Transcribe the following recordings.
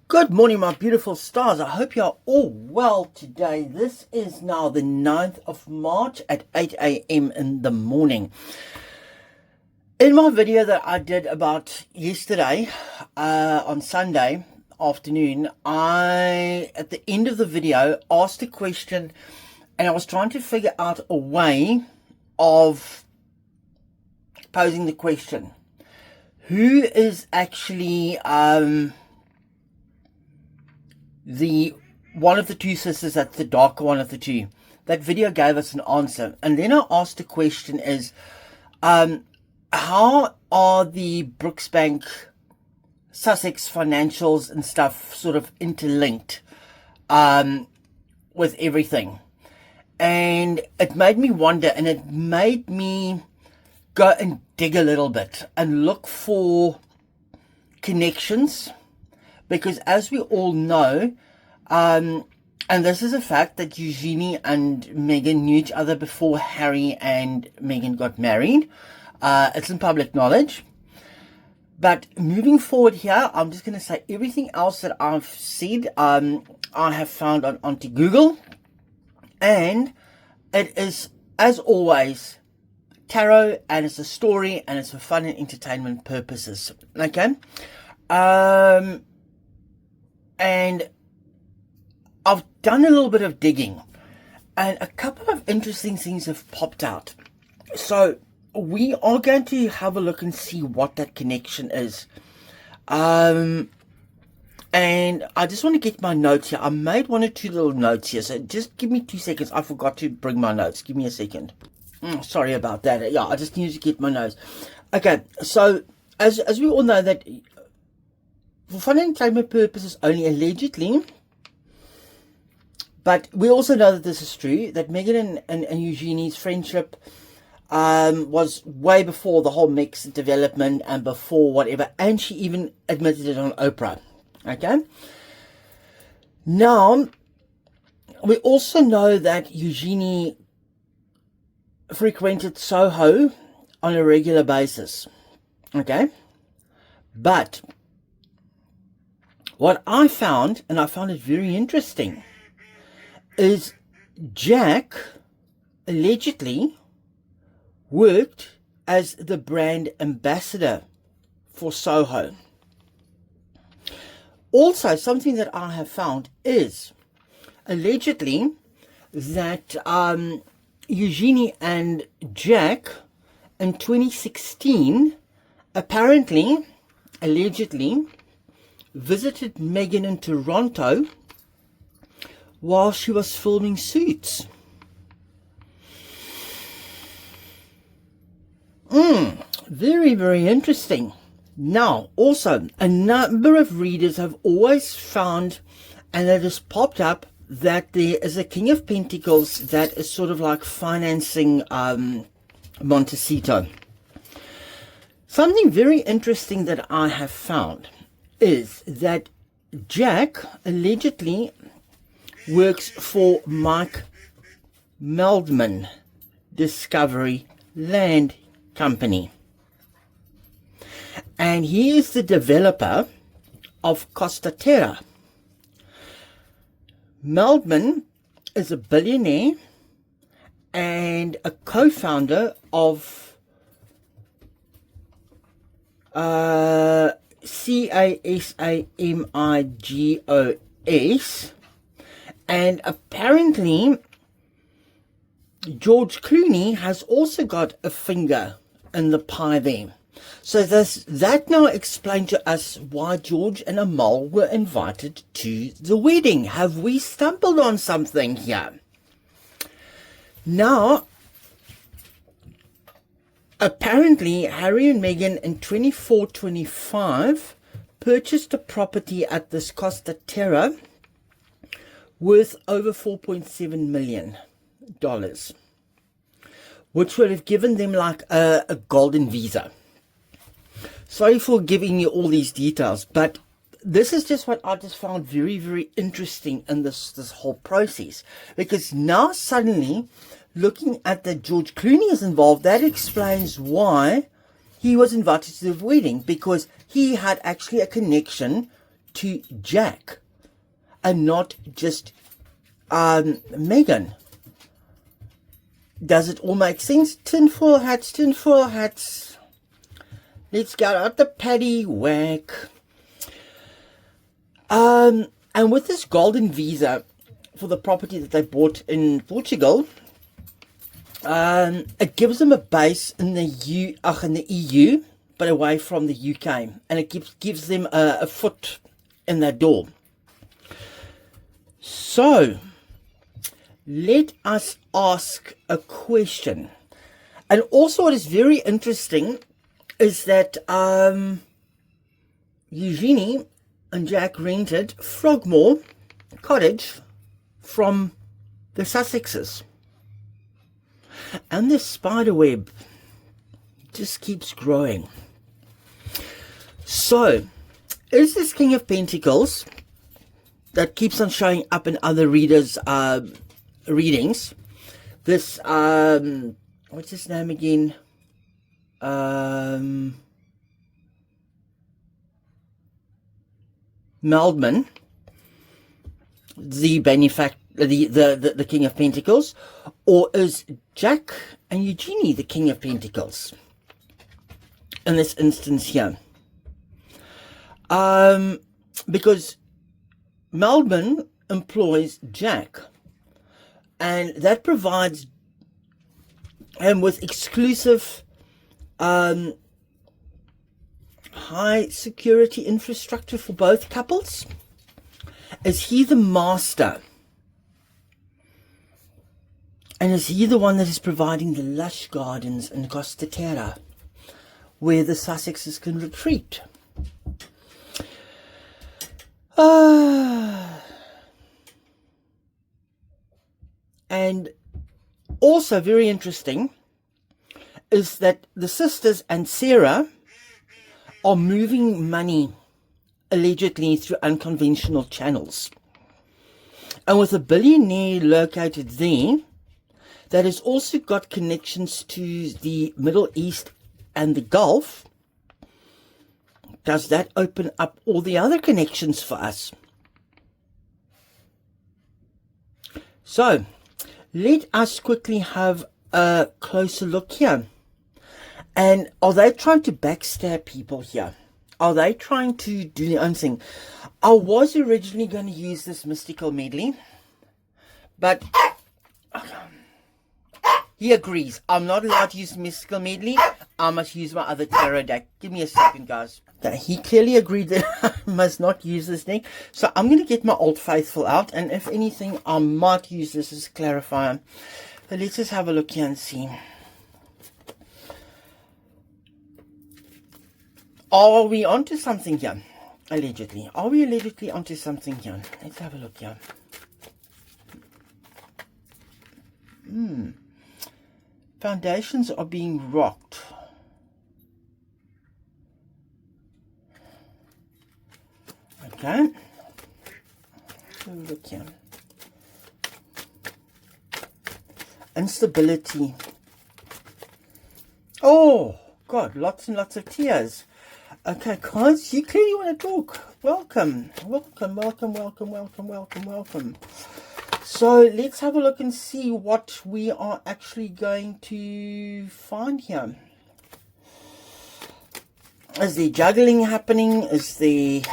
Good morning, my beautiful stars. I hope you're all well today. This is now the 9th of March at 8 a.m. in the morning. In my video that I did about yesterday, on Sunday afternoon, I, at the end of the video, asked a question and I was trying to figure out a way of posing the question. Who is actually, the one of the two sisters that's the darker one of the two? That video gave us an answer. And then I asked the question is, how are the Brooksbank Sussex financials and stuff sort of interlinked with everything? And it made me wonder, and it made me go and dig a little bit and look for connections, because as we all know, and this is a fact, that Eugenie and Meghan knew each other before Harry and Meghan got married. It's in public knowledge. But moving forward here, I'm just going to say everything else that I've said, I have found onto Google. And it is, as always, tarot, and it's a story, and it's for fun and entertainment purposes. Okay? And I've done a little bit of digging, and a couple of interesting things have popped out. So we are going to have a look and see what that connection is. And I just want to get my notes here. I made one or two little notes here, so just give me 2 seconds. I forgot to bring my notes. Give me a second. Sorry about that. Yeah, I just need to get my notes. Okay, so as we all know, that for fun and entertainment purposes only, allegedly, but we also know that this is true, that Meghan and Eugenie's friendship was way before the whole mix development and before whatever, and she even admitted it on Oprah. Okay? Now, we also know that Eugenie frequented Soho on a regular basis. Okay? But what I found, and I found it very interesting, is Jack allegedly worked as the brand ambassador for Soho. Also, something that I have found is allegedly that Eugenie and Jack in 2016 apparently, allegedly, visited Meghan in Toronto while she was filming Suits. Very, very interesting. Now, also, a number of readers have always found, and it has popped up, that there is a King of Pentacles that is sort of like financing Montecito. Something very interesting that I have found is that Jack allegedly works for Mike Meldman Discovery Land Company, and he is the developer of CostaTerra. Meldman is a billionaire and a co-founder of CASAMIGOS, and apparently George Clooney has also got a finger in the pie there. So that now explains to us why George and Amal were invited to the wedding. Have we stumbled on something here? Now, apparently Harry and Meghan in 24-25 purchased a property at this CostaTerra worth over $4.7 million, which would have given them like a golden visa. Sorry for giving you all these details, but this is just what I just found very, very interesting in this whole process. Because now suddenly, looking at that George Clooney is involved, that explains why he was invited to the wedding, because he had actually a connection to Jack and not just Megan. Does it all make sense? Tinfoil hats, tinfoil hats. Let's get out the paddy whack. And with this golden visa for the property that they bought in Portugal, it gives them a base in the EU, but away from the UK, and it gives them a foot in their door. So let us ask a question. And also what is very interesting is that Eugenie and Jack rented Frogmore Cottage from the Sussexes. And the spider web just keeps growing. So, is this King of Pentacles that keeps on showing up in other readers' readings? This, what's his name again? Meldman, the King of Pentacles, or is Jack and Eugenie the King of Pentacles in this instance here? Because Meldman employs Jack, and that provides him with exclusive high security infrastructure for both couples. Is he the master? And is he the one that is providing the lush gardens in CostaTerra, where the Sussexes can retreat? And also very interesting is that the sisters and Sarah are moving money allegedly through unconventional channels. And with a billionaire located there that has also got connections to the Middle East and the Gulf, does that open up all the other connections for us? So, let us quickly have a closer look here. And are they trying to backstab people here? Are they trying to do their own thing? I was originally going to use this mystical medley, but he agrees. I'm not allowed to use mystical medley. I must use my other tarot deck. Give me a second, guys. Okay, he clearly agreed that I must not use this deck. So I'm going to get my Old Faithful out. And if anything, I might use this as a clarifier. But let's just have a look here and see. Are we onto something here? Allegedly. Are we allegedly onto something here? Let's have a look here. Foundations are being rocked. Okay. Let's have a look here. Instability. Oh, God, lots and lots of tears. Okay, guys, you clearly want to talk. Welcome, welcome, welcome, welcome, welcome, welcome, welcome. So let's have a look and see what we are actually going to find here. Is there juggling happening? Is there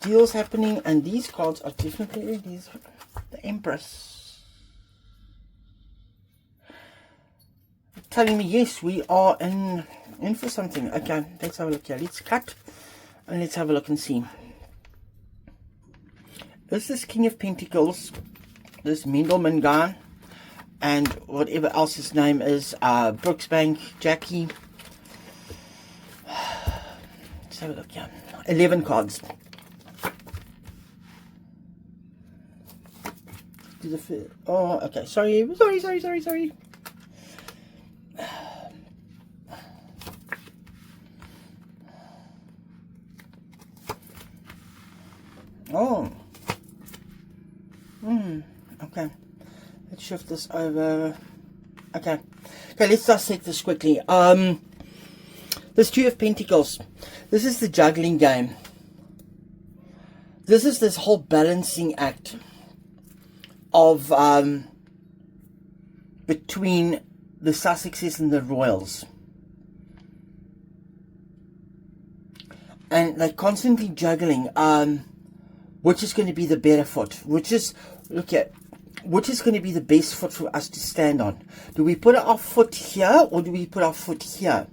deals happening? And these cards are definitely these. The Empress. Telling me, yes, we are in for something. Okay, let's have a look here. Let's cut and let's have a look and see. Is this King of Pentacles, this Meldman guy, and whatever else his name is, Brooksbank, Jackie. Let's have a look here. 11 cards. Oh, okay. Sorry. Oh. Okay. Let's shift this over. Okay, let's dissect this quickly. This Two of Pentacles. This is the juggling game. This is this whole balancing act of between the Sussexes and the Royals. And they're constantly juggling which is going to be the better foot, which is going to be the best foot for us to stand on. Do we put our foot here or do we put our foot here?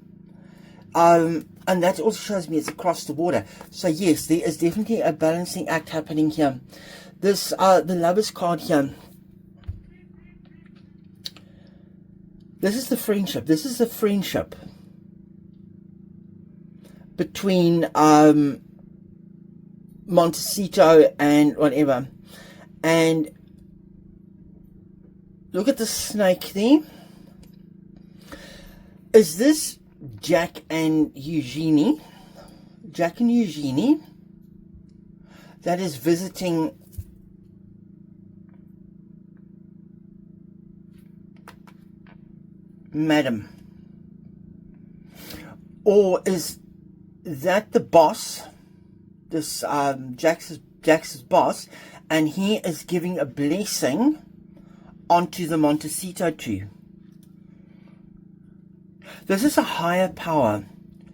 And that also shows me it's across the border. So yes, there is definitely a balancing act happening here. This the Lovers card here. This is the friendship. This is the friendship between Montecito and whatever. And look at the snake there. Is this Jack and Eugenie? Jack and Eugenie that is visiting Madam? Or is that the boss, this Jack's boss, and he is giving a blessing onto the Montecito tree? This is a higher power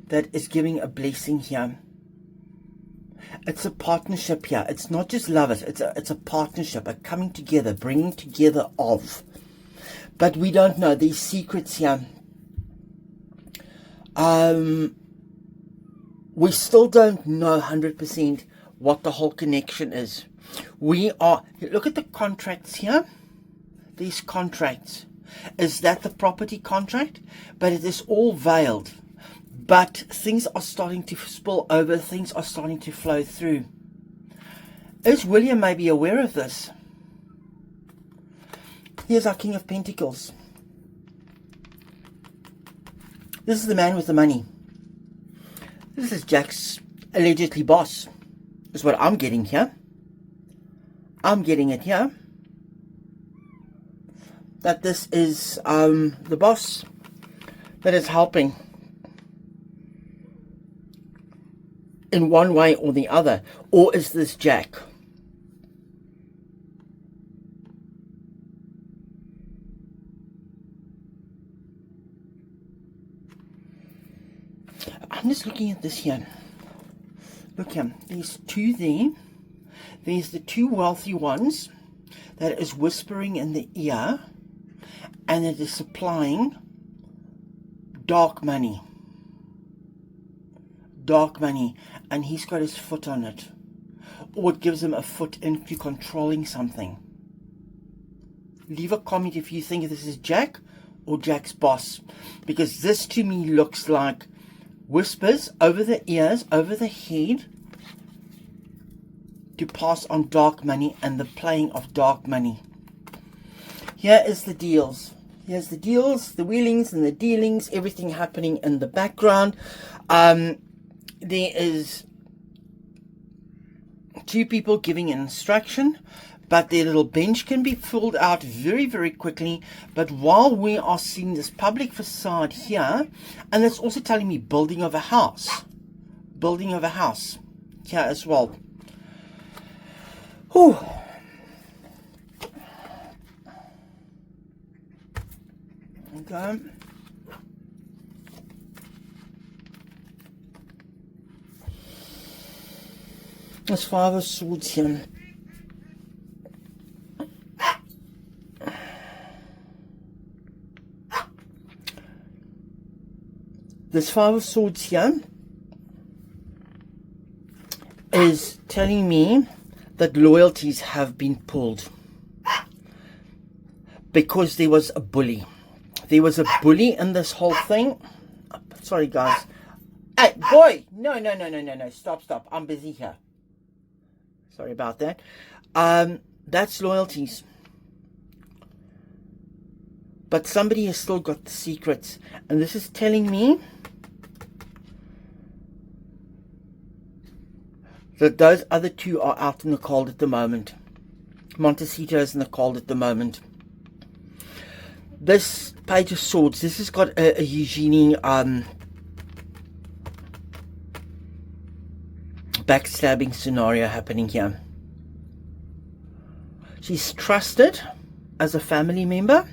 that is giving a blessing here. It's a partnership here. It's not just lovers. It's a partnership, a coming together, bringing together of. But we don't know. There's secrets here. We still don't know 100% what the whole connection is. Look at the contracts here. These contracts. Is that the property contract? But it is all veiled. But things are starting to spill over. Things are starting to flow through. Is William maybe aware of this? Here's our King of Pentacles. This is the man with the money. This is Jack's allegedly boss. Is what I'm getting here. I'm getting it here. That this is the boss that is helping in one way or the other. Or is this Jack? I'm just looking at this here. Look here. There's two there. There's the two wealthy ones that is whispering in the ear. And it is supplying dark money. Dark money. And he's got his foot on it. Or it gives him a foot into controlling something. Leave a comment if you think this is Jack or Jack's boss. Because this to me looks like whispers over the ears, over the head, to pass on dark money and the playing of dark money. Here is the deals. Here's the deals, the wheelings and the dealings, everything happening in the background. There is two people giving an instruction, but their little bench can be filled out very, very quickly. But while we are seeing this public facade here, and it's also telling me building of a house. Building of a house here as well. Whew. Okay. There's Five of Swords here. This Five of Swords here is telling me that loyalties have been pulled because there was a bully. There was a bully in this whole thing. Sorry, guys. Hey, boy! No. Stop. I'm busy here. Sorry about that. That's loyalties. But somebody has still got the secrets. And this is telling me that those other two are out in the cold at the moment. Montecito is in the cold at the moment. This Page of Swords, this has got a Eugenie backstabbing scenario happening here. She's trusted as a family member,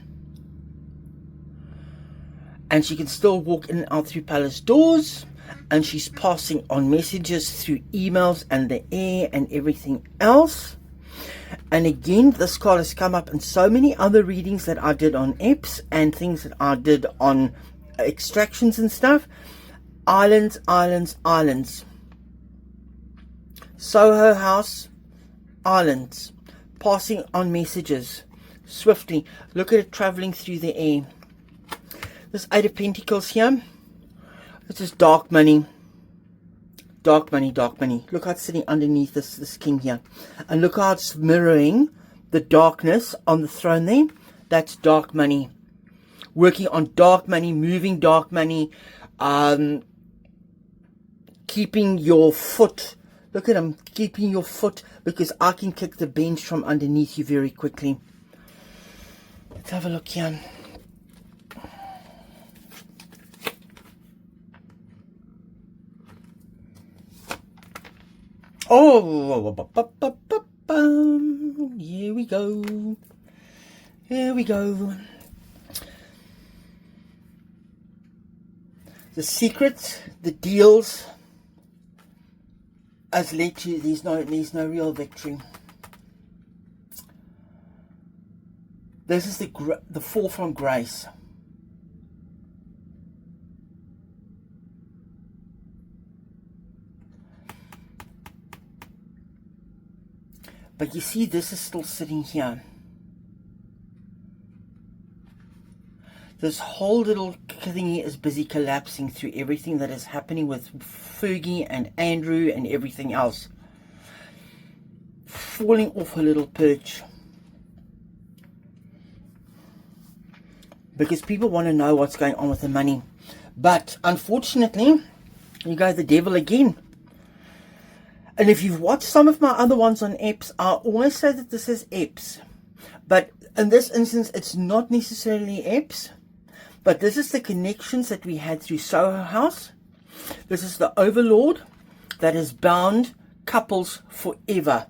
and she can still walk in and out through palace doors, and she's passing on messages through emails and the air and everything else. And again, this card has come up in so many other readings that I did on EPs and things that I did on extractions and stuff. Islands, islands, islands. Soho House, islands. Passing on messages swiftly. Look at it traveling through the air. This Eight of Pentacles here. This is dark money. Dark money, dark money. Look how it's sitting underneath this king here. And look how it's mirroring the darkness on the throne there. That's dark money. Working on dark money, moving dark money. Keeping your foot. Look at him, keeping your foot, because I can kick the bench from underneath you very quickly. Let's have a look here. Oh, here we go. Here we go. The secrets, the deals, has led to there's no real victory. This is the fall from grace. But you see, this is still sitting here. This whole little thingy is busy collapsing through everything that is happening with Fergie and Andrew and everything else. Falling off a little perch. Because people want to know what's going on with the money. But unfortunately, you go the devil again. And if you've watched some of my other ones on EPs, I always say that this is EPs. But in this instance, it's not necessarily EPs. But this is the connections that we had through Soho House. This is the overlord that has bound couples forever.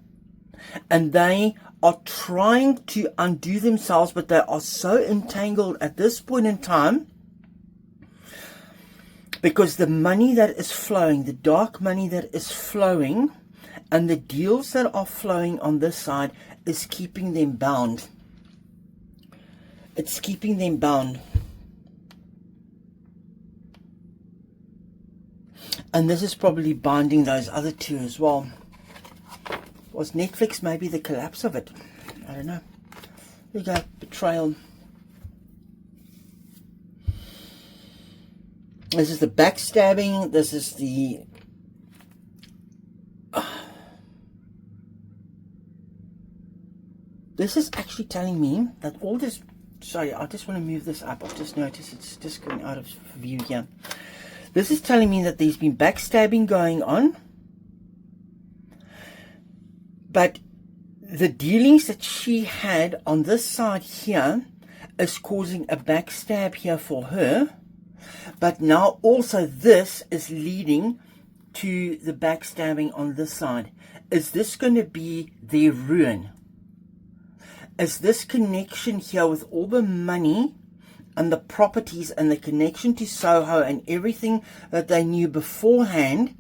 And they are trying to undo themselves, but they are so entangled at this point in time. Because the money that is flowing, the dark money that is flowing, and the deals that are flowing on this side is keeping them bound. It's keeping them bound. And this is probably binding those other two as well. Was Netflix maybe the collapse of it? I don't know. Here we go. Betrayal. This is the backstabbing. This is the... This is actually telling me that all this... Sorry, I just want to move this up. I've just noticed it's just going out of view here. This is telling me that there's been backstabbing going on. But the dealings that she had on this side here is causing a backstab here for her. But now also this is leading to the backstabbing on this side. Is this going to be their ruin? Is this connection here with all the money and the properties and the connection to Soho and everything that they knew beforehand,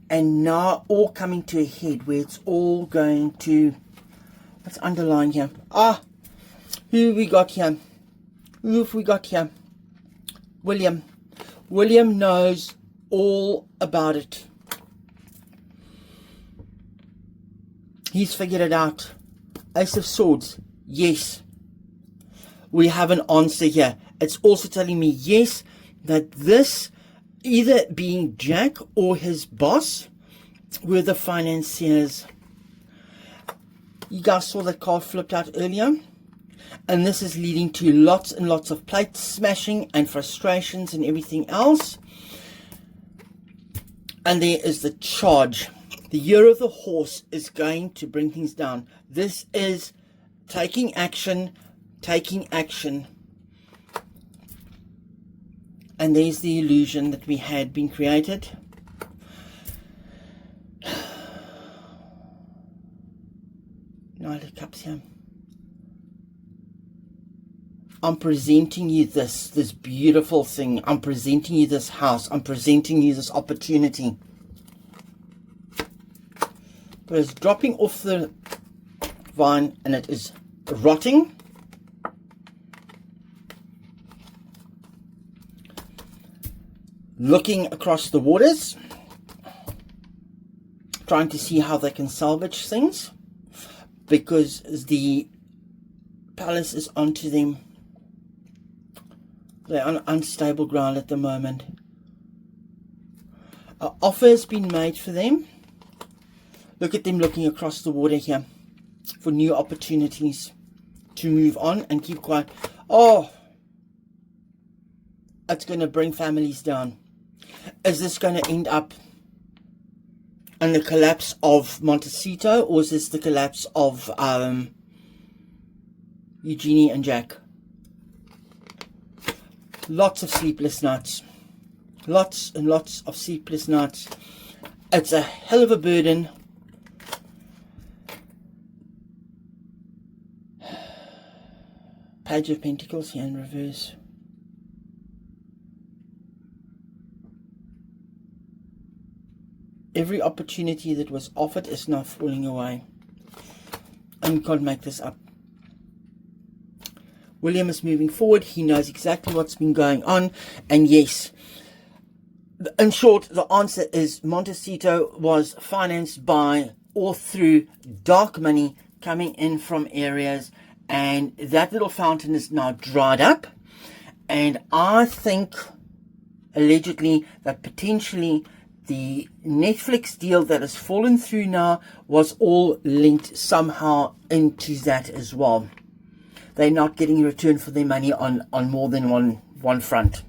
and now all coming to a head where it's all going to... What's underlying here? Who have we got here? Who have we got here? William. William knows all about it. He's figured it out. Ace of Swords. Yes. We have an answer here. It's also telling me, yes, that this, either being Jack or his boss, were the financiers. You guys saw that card flipped out earlier. And this is leading to lots and lots of plate smashing and frustrations and everything else. And there is the charge. The year of the horse is going to bring things down. This is taking action, taking action. And there's the illusion that we had been created. Knight of Cups here. I'm presenting you this beautiful thing. I'm presenting you this house. I'm presenting you this opportunity. But it's dropping off the vine and it is rotting. Looking across the waters, trying to see how they can salvage things, because the palace is onto them. They're on unstable ground at the moment. An offer has been made for them. Look at them looking across the water here for new opportunities to move on and keep quiet. Oh, it's going to bring families down. Is this going to end up in the collapse of Montecito, or is this the collapse of Eugenie and Jack? Lots of sleepless nights. Lots and lots of sleepless nights. It's a hell of a burden. Page of Pentacles here in reverse. Every opportunity that was offered is now falling away. And you can't make this up. William is moving forward. He knows exactly what's been going on. And yes, in short, the answer is Montecito was financed by or through dark money coming in from areas. And that little fountain is now dried up. And I think, allegedly, that potentially the Netflix deal that has fallen through now was all linked somehow into that as well. They're not getting a return for their money on more than one front.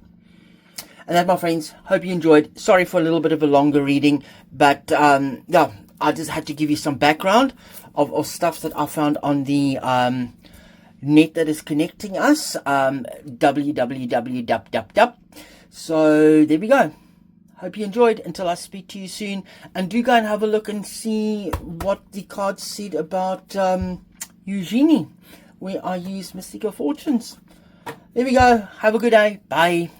And that, my friends, hope you enjoyed. Sorry for a little bit of a longer reading, but yeah, I just had to give you some background of stuff that I found on the net that is connecting us. www. So there we go. Hope you enjoyed. Until I speak to you soon. And do go and have a look and see what the cards said about Eugenie, where I use Mystical Fortunes. There we go. Have a good day. Bye.